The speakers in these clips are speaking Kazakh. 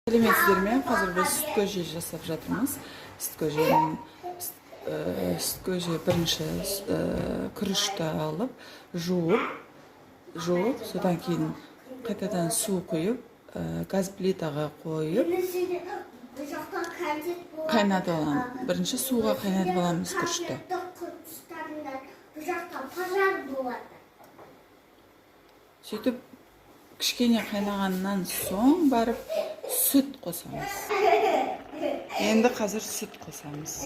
Сәлеметсіздер ме? Қазір біз сүт көже жасап жатырмыз. Сүт көже бірінші күрішті алып, жуып, содан кейін қайтадан су құйып, газ плитаға қойып, қайнатып аламыз. Бірінші суға қайнатып аламыз күрішті. Сөйтіп, кішкене қайнағаннан соң барып сүт қосамыз. Енді қазір сүт қосамыз.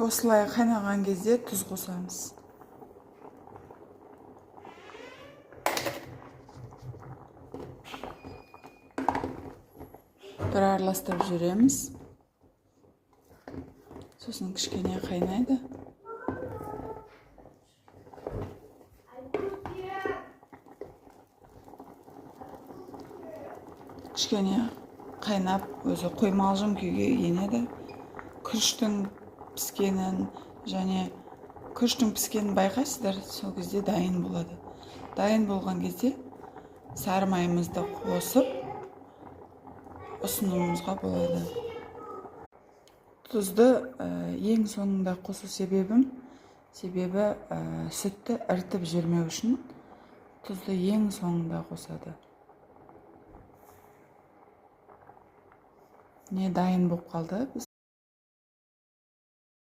Осылай қайнаған кезде тұз қосамыз. Бір араластырып жүреміз. Сосын кішкене қайнайды. Кішкене қайнап, өзі қоймалжың күйге енеді. Күріштің піскенін және күріштің піскенін байқайсыздар, сол кезде дайын болады. Дайын болған кезде сары майымызды қосып ұсынуымызға болады. Тұзды ең соңында қосу себебі сүтті ірітіп жібермеу үшін тұзды ең соңында қосады. Не дайын болып қалды, біз